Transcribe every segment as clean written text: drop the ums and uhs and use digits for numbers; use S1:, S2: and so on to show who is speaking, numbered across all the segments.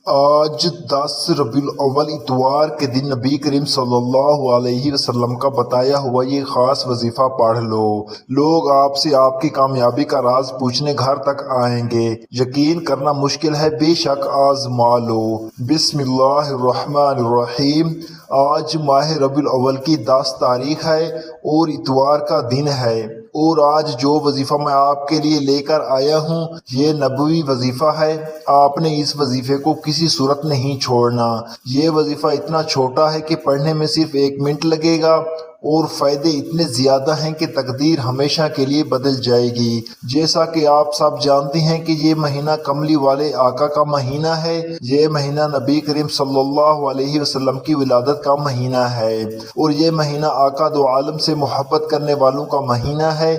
S1: آج 10 ربیع الاول اتوار کے دن نبی کریم صلی اللہ علیہ وسلم کا بتایا ہوا یہ خاص وظیفہ پڑھ لو۔ لوگ آپ سے آپ کی کامیابی کا راز پوچھنے گھر تک آئیں گے۔ یقین کرنا مشکل ہے، بے شک آزما لو۔ بسم اللہ الرحمن الرحیم۔ آج ماہ ربیع الاول کی 10 تاریخ ہے اور اتوار کا دن ہے، اور آج جو وظیفہ میں آپ کے لیے لے کر آیا ہوں یہ نبوی وظیفہ ہے۔ آپ نے اس وظیفے کو کسی صورت نہیں چھوڑنا۔ یہ وظیفہ اتنا چھوٹا ہے کہ پڑھنے میں صرف 1 منٹ لگے گا، اور فائدے اتنے زیادہ ہیں کہ تقدیر ہمیشہ کے لیے بدل جائے گی۔ جیسا کہ آپ سب جانتے ہیں کہ یہ مہینہ کملی والے آقا کا مہینہ ہے۔ یہ مہینہ نبی کریم صلی اللہ علیہ وسلم کی ولادت کا مہینہ ہے، اور یہ مہینہ آقا دو عالم سے محبت کرنے والوں کا مہینہ ہے۔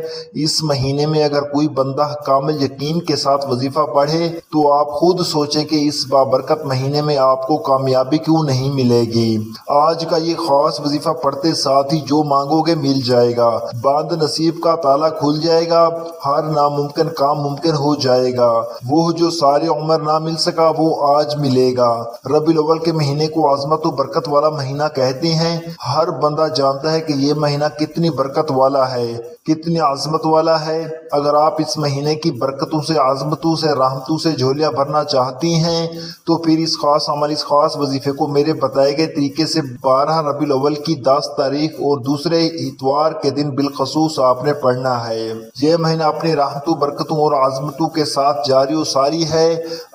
S1: اس مہینے میں اگر کوئی بندہ کامل یقین کے ساتھ وظیفہ پڑھے تو آپ خود سوچیں کہ اس بابرکت مہینے میں آپ کو کامیابی کیوں نہیں ملے گی۔ آج کا یہ خاص وظیفہ پڑھتے ساتھ ہی جو مانگو گے مل جائے گا۔ بند نصیب کا تالا کھل جائے گا، ہر ناممکن کام ممکن ہو جائے گا۔ وہ جو سارے عمر نہ مل سکا وہ آج ملے گا۔ ربیع الاول کے مہینے کو عظمت و برکت والا مہینہ کہتے ہیں۔ ہر بندہ جانتا ہے کہ یہ مہینہ کتنی برکت والا ہے، کتنی عظمت والا ہے۔ اگر آپ اس مہینے کی برکتوں سے، عظمتوں سے، رحمتوں سے جھولیاں بھرنا چاہتی ہیں تو پھر اس خاص عمل، اس خاص وظیفے کو میرے بتائے گئے طریقے سے 12 ربیع الاول کی 10 تاریخ اور دوسرے اتوار کے دن بالخصوص آپ نے پڑھنا ہے۔ یہ مہینہ اپنی رحمتوں، برکتوں اور عظمتوں کے ساتھ جاری و ساری ہے۔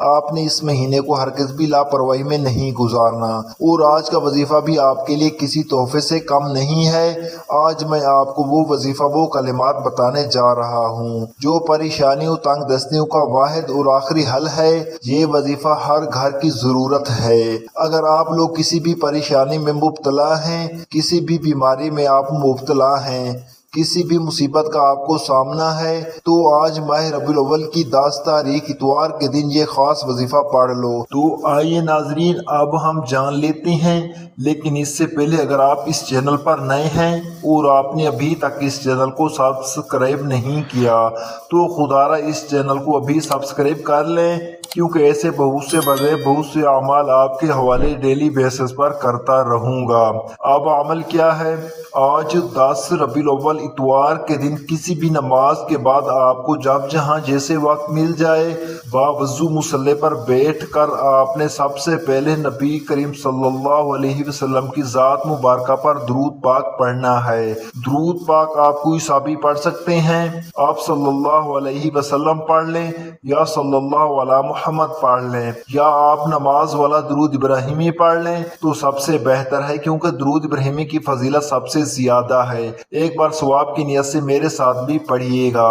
S1: آپ نے اس مہینے کو ہرگز بھی لاپرواہی میں نہیں گزارنا، اور آج کا وظیفہ بھی آپ کے لیے کسی تحفے سے کم نہیں ہے۔ آج میں آپ کو وہ وظیفہ، وہ کلمات بتانے جا رہا ہوں جو پریشانیوں، تنگ دستیوں کا واحد اور آخری حل ہے۔ یہ وظیفہ ہر گھر کی ضرورت ہے۔ اگر آپ لوگ کسی بھی پریشانی میں مبتلا ہیں، کسی بھی بیماری میں آپ مبتلا ہیں، کسی بھی مصیبت کا آپ کو سامنا ہے، تو آج ماہ ربیع الاول کی 10 تاریخ اتوار کے دن یہ خاص وظیفہ پڑھ لو۔ تو آئیے ناظرین، اب ہم جان لیتے ہیں، لیکن اس سے پہلے اگر آپ اس چینل پر نئے ہیں اور آپ نے ابھی تک اس چینل کو سبسکرائب نہیں کیا تو خدارا اس چینل کو ابھی سبسکرائب کر لیں، کیونکہ ایسے بہت سے اعمال آپ کے حوالے ڈیلی بیسس پر کرتا رہوں گا۔ اب عمل کیا ہے؟ آج 10 ربیع الاول اتوار کے دن کسی بھی نماز کے بعد آپ کو جب جہاں جیسے وقت مل جائے، باوضو مصلی پر بیٹھ کر آپ نے سب سے پہلے نبی کریم صلی اللہ علیہ وسلم کی ذات مبارکہ پر درود پاک پڑھنا ہے۔ درود پاک آپ کوئی سا بھی پڑھ سکتے ہیں۔ آپ صلی اللہ علیہ وسلم پڑھ لیں یا صلی اللہ علی محمد پڑھ لیں، یا آپ نماز والا درود ابراہیمی پڑھ لیں تو سب سے بہتر ہے، کیونکہ درود ابراہیمی کی فضیلت سب سے زیادہ ہے۔ ایک بار ثواب کی نیت سے میرے ساتھ بھی پڑھیے گا۔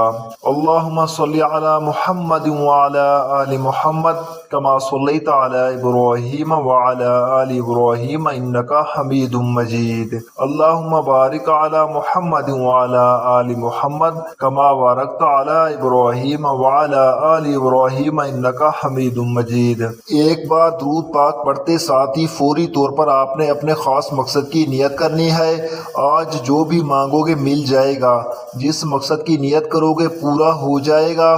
S1: اللہم صلی علی محمد وعلی آل محمد کما صلیت علی ابراہیم وعلی آل ابراہیم انک حمید مجید۔ اللہم بارک علی محمد وعلی آل محمد کما بارکت علی ابراہیم وعلی آل ابراہیم انک حمید مجید۔ ایک بار درود پاک پڑھتے ساتھ ہی فوری طور پر آپ نے اپنے خاص مقصد کی نیت کرنی ہے۔ آج جو بھی مانگو گے مل جائے گا، جس مقصد کی نیت کرو گے پورا ہو جائے گا۔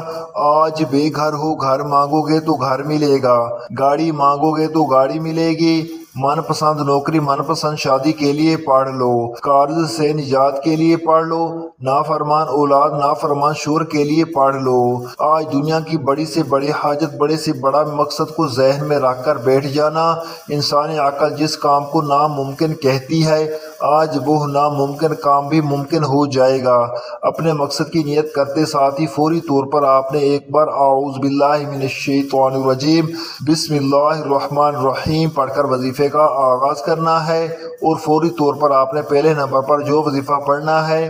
S1: آج بے گھر ہو، گھر مانگو گے تو گھر ملے گا، گاڑی مانگو گے تو گاڑی ملے گی، من پسند نوکری، من پسند شادی کے لیے پڑھ لو، قرض سے نجات کے لیے پڑھ لو، نافرمان اولاد، نافرمان شور کے لیے پڑھ لو۔ آج دنیا کی بڑی سے بڑی حاجت، بڑے سے بڑا مقصد کو ذہن میں رکھ کر بیٹھ جانا۔ انسانی عقل جس کام کو ناممکن کہتی ہے، آج وہ ناممکن کام بھی ممکن ہو جائے گا۔ اپنے مقصد کی نیت کرتے ساتھ ہی فوری طور پر آپ نے ایک بار اعوذ باللہ من الشیطان الرجیم بسم اللہ الرحمن الرحیم پڑھ کر وظیفے کا آغاز کرنا ہے، اور فوری طور پر آپ نے پہلے نمبر پر جو وظیفہ پڑھنا ہے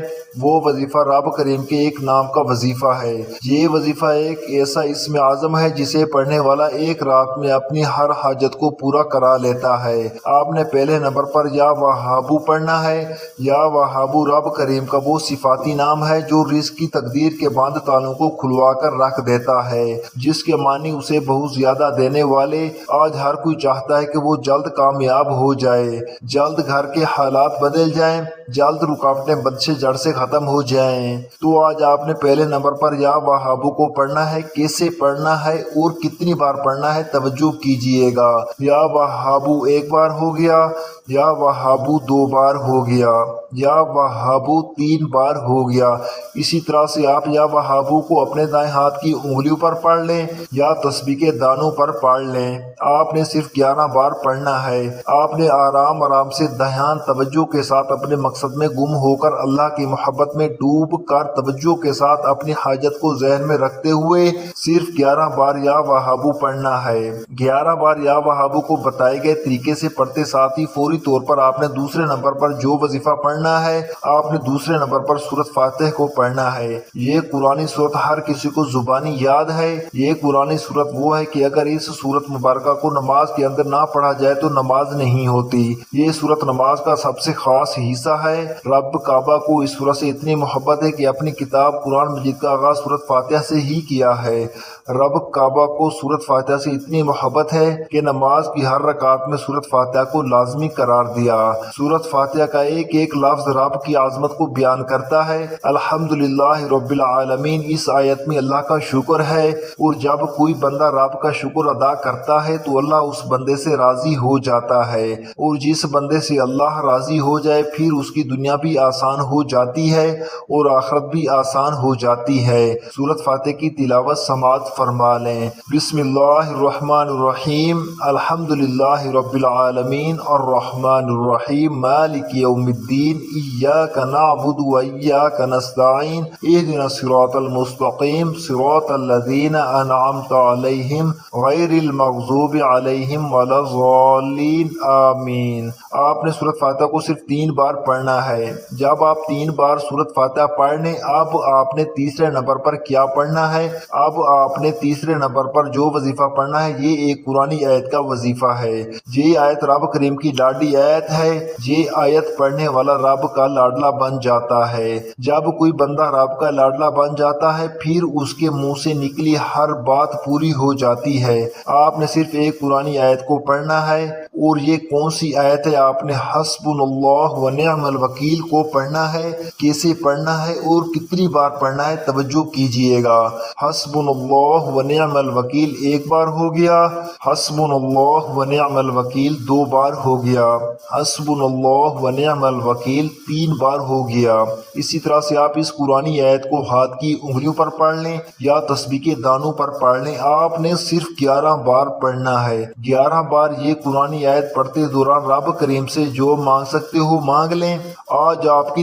S1: وہ وظیفہ رب کریم کے ایک نام کا وظیفہ ہے۔ یہ وظیفہ ایک ایسا اسم اعظم ہے جسے پڑھنے والا ایک رات میں اپنی ہر حاجت کو پورا کرا لیتا ہے۔ آپ نے پہلے نمبر پر یا وہابو پڑھنا ہے۔ یا وہابو رب کریم کا وہ صفاتی نام ہے جو رزق کی تقدیر کے بند تالوں کو کھلوا کر رکھ دیتا ہے، جس کے معنی اسے بہت زیادہ دینے والے۔ آج ہر کوئی چاہتا ہے کہ وہ جلد کامیاب ہو جائے، جلد گھر کے حالات بدل جائیں، جلد رکاوٹیں بد سے جڑ سے ختم ہو جائیں۔ تو آج آپ نے پہلے نمبر پر یا وہابو کو پڑھنا ہے، کیسے پڑھنا ہے اور کتنی بار پڑھنا ہے توجہ کیجئے گا۔ یا وہابو ایک بار ہو گیا، یا وہابو دو بار ہو گیا، یا وہابو تین بار ہو گیا۔ اسی طرح سے آپ یا وہابو کو اپنے دائیں ہاتھ کی انگلیوں پر پڑھ لیں یا تسبیح کے دانوں پر پڑھ لیں۔ آپ نے صرف 11 بار پڑھنا ہے۔ آپ نے آرام آرام سے دھیان توجہ کے ساتھ اپنے مقصد میں گم ہو کر اللہ کی محبت میں ڈوب کر توجہ کے ساتھ اپنی حاجت کو ذہن میں رکھتے ہوئے صرف 11 بار یا وہابو پڑھنا ہے۔ 11 بار یا وہابو کو بتائے گئے طریقے سے پڑھتے ساتھ ہی فوری طور پر آپ نے دوسرے نمبر پر جو وظیفہ پڑھنا ہے، آپ نے دوسرے نمبر پر سورۃ فاتح کو پڑھنا ہے۔ یہ قرآنی سورت ہر کسی کو زبانی یاد ہے۔ یہ قرآنی سورت وہ ہے کہ اگر اس سورت مبارکہ کو نماز کے اندر نہ پڑھا جائے تو نماز نہیں ہوتی۔ یہ سورت نماز کا سب سے خاص حصہ ہے۔ رب کعبہ کو اس سورت سے اتنی محبت ہے کہ اپنی کتاب قرآن مجید کا آغاز سورت فاتحہ سے ہی کیا ہے۔ رب کعبہ کو سورت فاتحہ سے اتنی محبت ہے کہ نماز کی ہر رکعت میں سورت فاتحہ کو لازمی قرار دیا۔ سورت فاتحہ کا ایک ایک لفظ رب کی عظمت کو بیان کرتا ہے۔ الحمدللہ رب العالمین اس آیت میں اللہ کا شکر ہے، اور جب کوئی بندہ رب کا شکر ادا کرتا ہے تو اللہ اس بندے سے راضی ہو جاتا ہے، اور جس بندے سے اللہ راضی ہو جائے پھر اس کی دنیا بھی آسان ہو جاتی ہے اور آخرت بھی آسان ہو جاتی ہے۔ سورت فاتحہ کی تلاوت سماعت فرما لیں۔ بسم اللہ الرحمن الرحیم، الحمدللہ رب العالمین الرحمن الرحیم مالک یوم الدین، ایاک نعبد و ایاک نستعین، اہدنا الصراط المستقیم، صراط الذین انعمت علیہم غیر المغضوب علیہم ولا الضالین، آمین۔ آپ نے سورت فاتحہ کو صرف 3 بار پڑھنا ہے۔ جب آپ 3 بار سورت فاتحہ پڑھ لیں، اب آپ نے تیسرے نمبر پر کیا پڑھنا ہے؟ اب آپ نے تیسرے نمبر پر جو وظیفہ پڑھنا ہے یہ ایک قرآنی آیت کا وظیفہ ہے۔ یہ آیت رب کریم کی لاڈلی آیت ہے۔ یہ آیت پڑھنے والا رب کا لاڈلا بن جاتا ہے۔ جب کوئی بندہ رب کا لاڈلا بن جاتا ہے پھر اس کے منہ سے نکلی ہر بات پوری ہو جاتی ہے۔ آپ نے صرف ایک قرآنی آیت کو پڑھنا ہے، اور یہ کون سی آیت ہے؟ آپ نے حسبنا اللہ و نعم الوکیل کو پڑھنا ہے۔ کیسے پڑھنا ہے اور کتنی بار پڑھنا ہے توجہ کیجئے گا۔ حسبنا اللہ و نعم الوکیل ایک بار ہو گیا، حسبنا اللہ و نعم الوکیل 2 بار ہو گیا، حسبنا اللہ و نعم الوکیل 3 بار ہو گیا۔ اسی طرح سے آپ اس قرآنی آیت کو ہاتھ کی انگلیوں پر پڑھ لیں یا تسبیح کے دانوں پر پڑھ لیں۔ آپ نے صرف 11 بار پڑھنا ہے۔ 11 بار یہ قرآنی آیت پڑھتے دوران رب کریم سے جو مانگ سکتے ہو مانگ لیں۔ آج آپ کی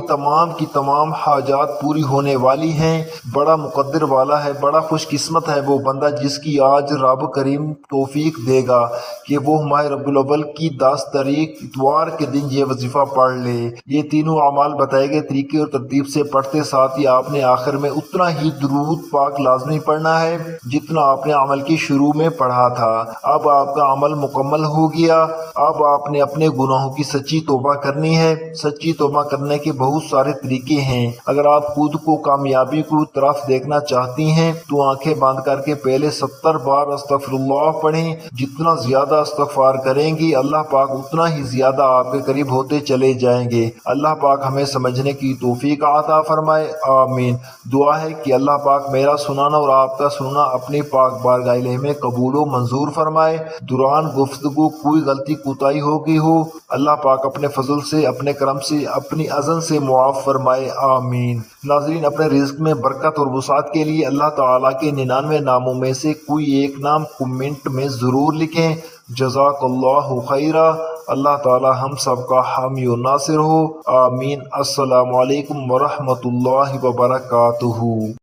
S1: تمام حاجات پوری ہونے والی ہیں۔ بڑا مقدر والا ہے، بڑا خوش قسمت ہے وہ بندہ جس کی آج رب کریم توفیق دے گا کہ وہ ماہ ربیع الاول کی 10 تاریخ اتوار کے دن یہ وظیفہ پڑھ لے۔ یہ تینوں اعمال بتائے گئے طریقے اور ترتیب سے پڑھتے ساتھ ہی آپ نے آخر میں اتنا ہی درود پاک لازمی پڑھنا ہے جتنا آپ نے عمل کی شروع میں پڑھا تھا۔ اب آپ کا عمل مکمل ہو گیا۔ اب آپ نے اپنے گناہوں کی سچی توبہ کرنی ہے۔ سچی توبہ کرنے کے بہت سارے طریقے ہیں۔ اگر آپ خود کو کامیابی کی طرف دیکھنا چاہتی ہیں تو آنکھیں بند کر کے پہلے 70 بار استغفر اللہ پڑھیں۔ جتنا زیادہ استغفار کریں گی اللہ پاک اتنا ہی زیادہ آپ کے قریب ہوتے چلے جائیں گے۔ اللہ پاک ہمیں سمجھنے کی توفیق عطا فرمائے، آمین۔ دعا ہے کہ اللہ پاک میرا سنانا اور آپ کا سننا اپنی پاک بارگاہ الہی میں قبول و منظور فرمائے۔ دوران گفتگو کوئی غلطی کوتاہی ہو گئی ہو اللہ پاک اپنے فضل سے، اپنے کرم سے، اپنی اذن سے معاف فرمائے، آمین۔ ناظرین، اپنے رزق میں برکت اور وسعت کے لیے اللہ تعالیٰ کے 99 ناموں میں سے کوئی ایک نام کمنٹ میں ضرور لکھیں۔ جزاک اللہ خیرہ۔ اللہ تعالیٰ ہم سب کا حامی و ناصر ہو، آمین۔ السلام علیکم ورحمۃ اللہ وبرکاتہ۔